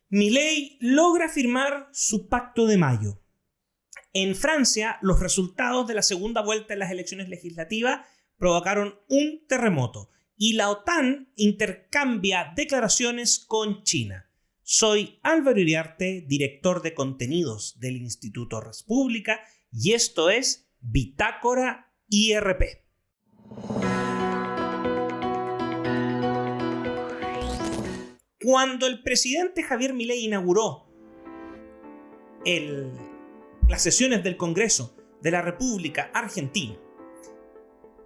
Milei logra firmar su Pacto de Mayo. En Francia, los resultados de la segunda vuelta en las elecciones legislativas provocaron un terremoto y la OTAN intercambia declaraciones con China. Soy Álvaro Iriarte, director de contenidos del Instituto República, y esto es Bitácora IRP. Cuando el presidente Javier Milei inauguró las sesiones del Congreso de la República Argentina,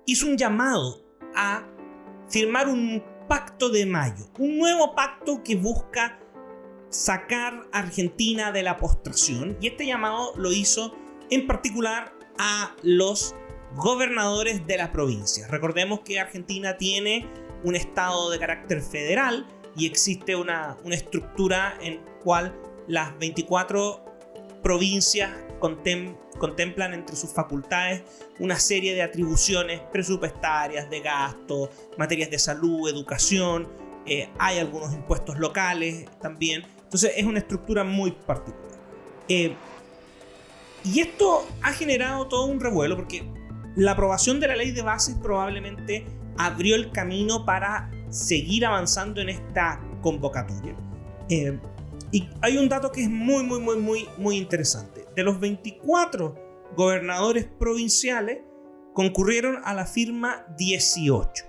hizo un llamado a firmar un Pacto de Mayo, un nuevo pacto que busca sacar a Argentina de la postración, y este llamado lo hizo en particular a los gobernadores de las provincias. Recordemos que Argentina tiene un estado de carácter federal y existe una estructura en la cual las 24 provincias contemplan entre sus facultades una serie de atribuciones presupuestarias, de gasto, materias de salud, educación, hay algunos impuestos locales también. Entonces es una estructura muy particular. Y esto ha generado todo un revuelo porque la aprobación de la ley de bases probablemente abrió el camino para seguir avanzando en esta convocatoria. Y hay un dato que es muy interesante. De los 24 gobernadores provinciales, concurrieron a la firma 18.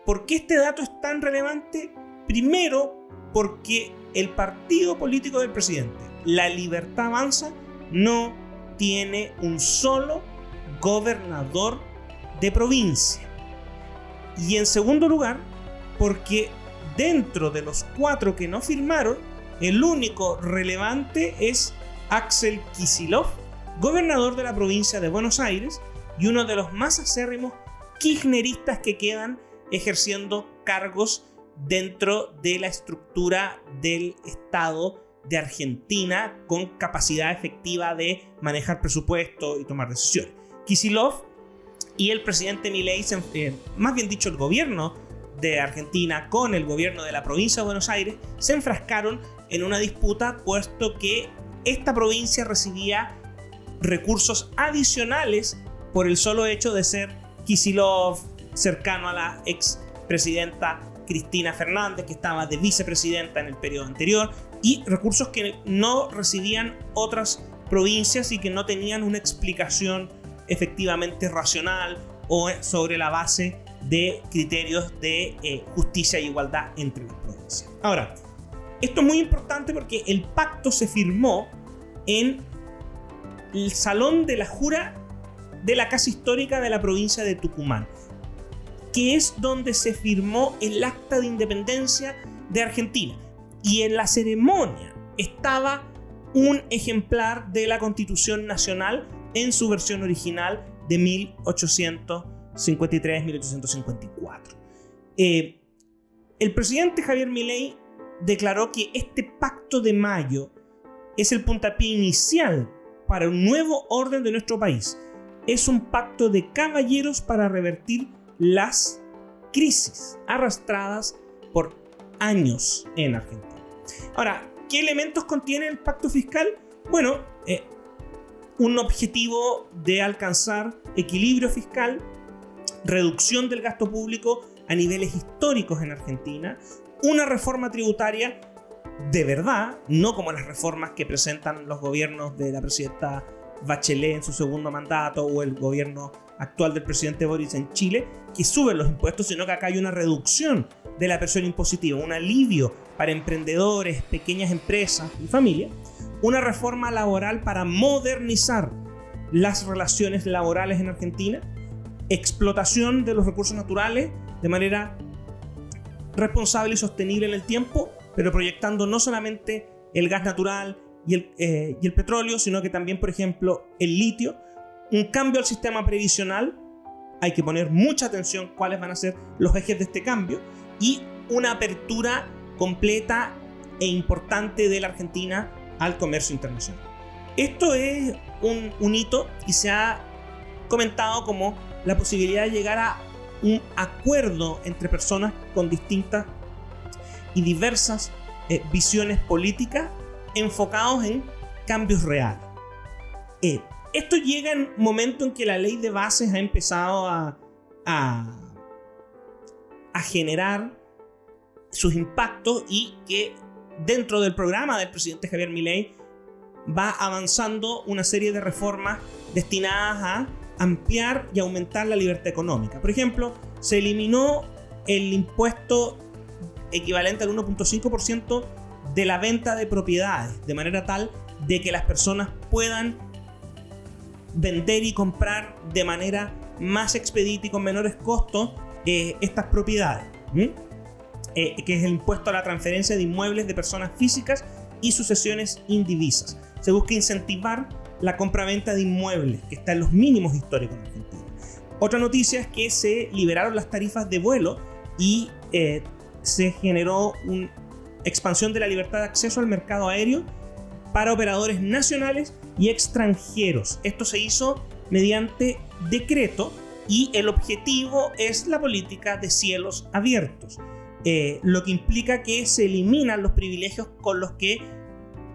¿Por qué este dato es tan relevante? Primero, porque el partido político del presidente, La Libertad Avanza, no tiene un solo gobernador de provincia. Y en segundo lugar, porque dentro de los 4 que no firmaron, el único relevante es Axel Kicillof, gobernador de la provincia de Buenos Aires y uno de los más acérrimos kirchneristas que quedan ejerciendo cargos dentro de la estructura del Estado de Argentina con capacidad efectiva de manejar presupuesto y tomar decisiones. Kicillof y el presidente Milei, más bien dicho el gobierno de Argentina con el gobierno de la provincia de Buenos Aires, se enfrascaron en una disputa puesto que esta provincia recibía recursos adicionales por el solo hecho de ser Kicillof cercano a la expresidenta Cristina Fernández, que estaba de vicepresidenta en el periodo anterior, y recursos que no recibían otras provincias y que no tenían una explicación efectivamente racional o sobre la base de criterios de justicia e igualdad entre las provincias. Ahora, esto es muy importante porque el pacto se firmó en el Salón de la Jura de la Casa Histórica de la provincia de Tucumán, que es donde se firmó el Acta de Independencia de Argentina. Y en la ceremonia estaba un ejemplar de la Constitución Nacional en su versión original de 1853-1854. El presidente Javier Milei declaró que este Pacto de Mayo es el puntapié inicial para un nuevo orden de nuestro país. Es un pacto de caballeros para revertir las crisis arrastradas por años en Argentina. Ahora, ¿qué elementos contiene el pacto fiscal? Bueno, un objetivo de alcanzar equilibrio fiscal, reducción del gasto público a niveles históricos en Argentina, una reforma tributaria de verdad, no como las reformas que presentan los gobiernos de la presidenta Bachelet en su segundo mandato o el gobierno actual del presidente Boric en Chile, que suben los impuestos, sino que acá hay una reducción de la presión impositiva, un alivio para emprendedores, pequeñas empresas y familias, una reforma laboral para modernizar las relaciones laborales en Argentina, explotación de los recursos naturales de manera responsable y sostenible en el tiempo, pero proyectando no solamente el gas natural y el petróleo, sino que también, por ejemplo, el litio. Un cambio al sistema previsional, hay que poner mucha atención cuáles van a ser los ejes de este cambio, y una apertura completa e importante de la Argentina al comercio internacional. Esto es un hito y se ha comentado como la posibilidad de llegar a un acuerdo entre personas con distintas y diversas visiones políticas enfocados en cambios reales. Esto llega en un momento en que la ley de bases ha empezado a generar sus impactos y que dentro del programa del presidente Javier Milei va avanzando una serie de reformas destinadas a ampliar y aumentar la libertad económica. Por ejemplo, se eliminó el impuesto equivalente al 1.5% de la venta de propiedades, de manera tal de que las personas puedan vender y comprar de manera más expedita y con menores costos estas propiedades, que es el impuesto a la transferencia de inmuebles de personas físicas y sucesiones indivisas. Se busca incentivar la compra-venta de inmuebles, que está en los mínimos históricos en Argentina. Otra noticia es que se liberaron las tarifas de vuelo y se generó una expansión de la libertad de acceso al mercado aéreo para operadores nacionales y extranjeros. Esto se hizo mediante decreto y el objetivo es la política de cielos abiertos, lo que implica que se eliminan los privilegios con los que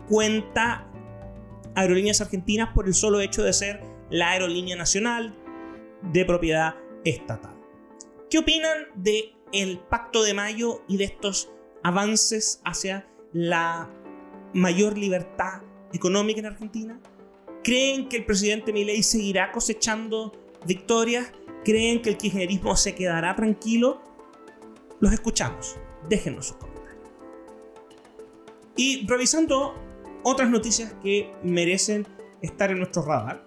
cuenta Aerolíneas Argentinas por el solo hecho de ser la aerolínea nacional de propiedad estatal. ¿Qué opinan del Pacto de Mayo y de estos avances hacia la mayor libertad económica en Argentina? ¿Creen que el presidente Milei seguirá cosechando victorias? ¿Creen que el kirchnerismo se quedará tranquilo? Los escuchamos. Déjennos sus comentarios. Y revisando otras noticias que merecen estar en nuestro radar.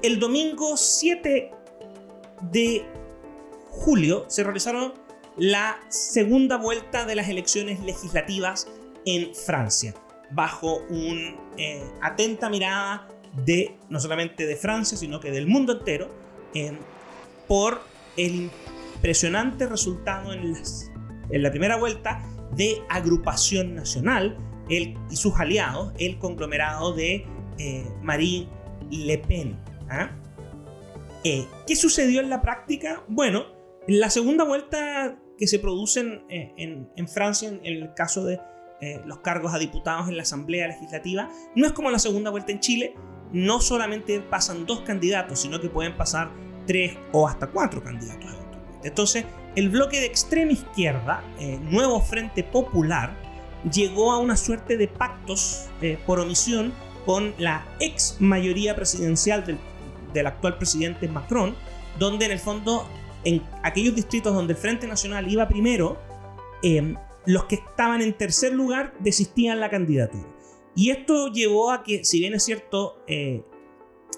El domingo 7 de julio se realizaron la segunda vuelta de las elecciones legislativas en Francia, bajo una atenta mirada no solamente de Francia, sino que del mundo entero, por el impresionante resultado en la primera vuelta de Agrupación Nacional y sus aliados, el conglomerado de Marine Le Pen. ¿Qué sucedió en la práctica? Bueno, la segunda vuelta que se produce en Francia, en el caso de los cargos a diputados en la Asamblea Legislativa, no es como la segunda vuelta en Chile. No solamente pasan 2 candidatos, sino que pueden pasar 3 o hasta 4 candidatos eventualmente. Entonces, el bloque de extrema izquierda, Nuevo Frente Popular, llegó a una suerte de pactos por omisión con la ex mayoría presidencial del actual presidente Macron, donde en el fondo, en aquellos distritos donde el Frente Nacional iba primero, los que estaban en tercer lugar desistían la candidatura. Y esto llevó a que, si bien es cierto,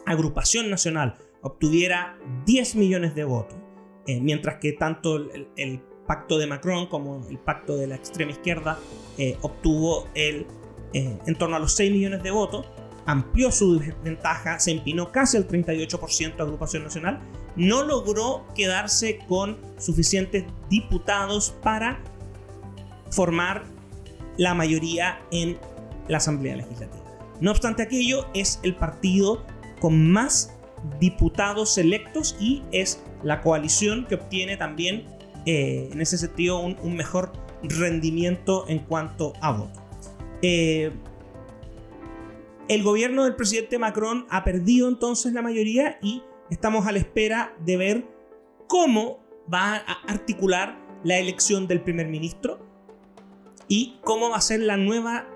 Agrupación Nacional obtuviera 10 millones de votos, mientras que tanto el pacto de Macron como el pacto de la extrema izquierda obtuvo en torno a los 6 millones de votos, amplió su ventaja, se empinó casi al 38% Agrupación Nacional, no logró quedarse con suficientes diputados para formar la mayoría en la Asamblea Legislativa. No obstante aquello, es el partido con más diputados electos y es la coalición que obtiene también en ese sentido un mejor rendimiento en cuanto a voto. El gobierno del presidente Macron ha perdido entonces la mayoría y estamos a la espera de ver cómo va a articular la elección del primer ministro y cómo va a ser la nueva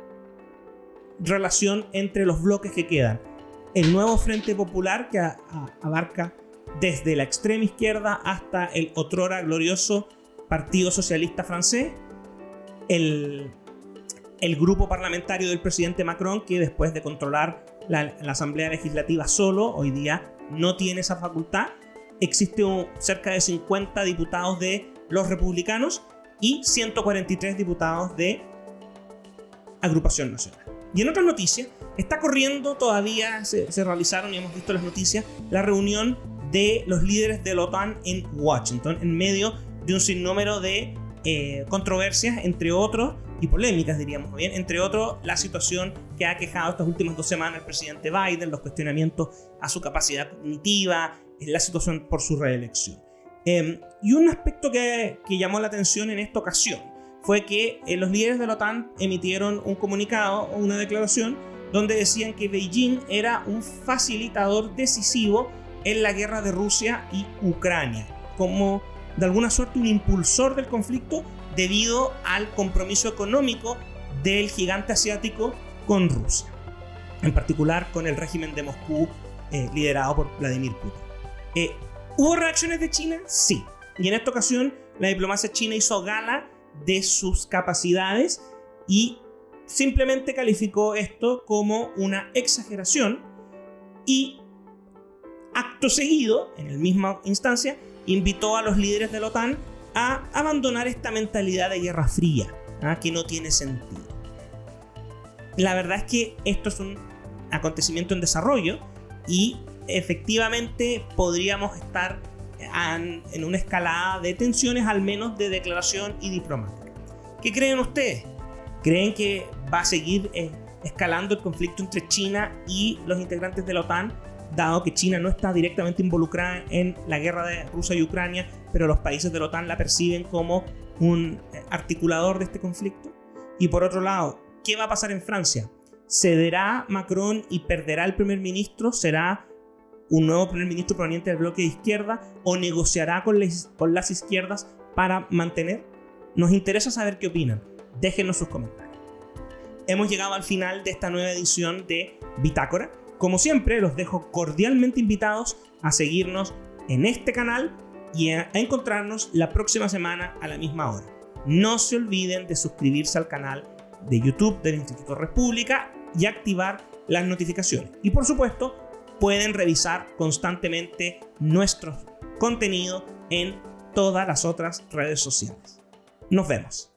relación entre los bloques que quedan. El nuevo Frente Popular, que abarca desde la extrema izquierda hasta el otrora glorioso Partido Socialista Francés, el grupo parlamentario del presidente Macron, que después de controlar la Asamblea Legislativa solo, hoy día no tiene esa facultad. Existe cerca de 50 diputados de los republicanos y 143 diputados de Agrupación Nacional. Y en otras noticias, está corriendo todavía, se realizaron y hemos visto las noticias, la reunión de los líderes de la OTAN en Washington, en medio de un sinnúmero de controversias, entre otros, y polémicas diríamos bien, entre otros la situación que ha quejado estas últimas 2 semanas el presidente Biden, los cuestionamientos a su capacidad cognitiva, la situación por su reelección. Y un aspecto que llamó la atención en esta ocasión fue que los líderes de la OTAN emitieron un comunicado o una declaración donde decían que Beijing era un facilitador decisivo en la guerra de Rusia y Ucrania, como de alguna suerte un impulsor del conflicto debido al compromiso económico del gigante asiático con Rusia, en particular con el régimen de Moscú liderado por Vladimir Putin. ¿Hubo reacciones de China? Sí. Y en esta ocasión la diplomacia china hizo gala de sus capacidades y simplemente calificó esto como una exageración y acto seguido, en la misma instancia, invitó a los líderes de la OTAN a abandonar esta mentalidad de guerra fría, que no tiene sentido. La verdad es que esto es un acontecimiento en desarrollo y efectivamente podríamos estar en una escalada de tensiones, al menos de declaración y diplomática. ¿Qué creen ustedes? ¿Creen que va a seguir escalando el conflicto entre China y los integrantes de la OTAN, dado que China no está directamente involucrada en la guerra de Rusia y Ucrania, pero los países de la OTAN la perciben como un articulador de este conflicto? Y por otro lado, ¿qué va a pasar en Francia? ¿Cederá Macron y perderá el primer ministro? ¿Será un nuevo primer ministro proveniente del bloque de izquierda o negociará con las izquierdas para mantener? Nos interesa saber qué opinan. Déjenos sus comentarios. Hemos llegado al final de esta nueva edición de Bitácora. Como siempre, los dejo cordialmente invitados a seguirnos en este canal y a encontrarnos la próxima semana a la misma hora. No se olviden de suscribirse al canal de YouTube del Instituto República y activar las notificaciones. Y por supuesto, pueden revisar constantemente nuestro contenido en todas las otras redes sociales. Nos vemos.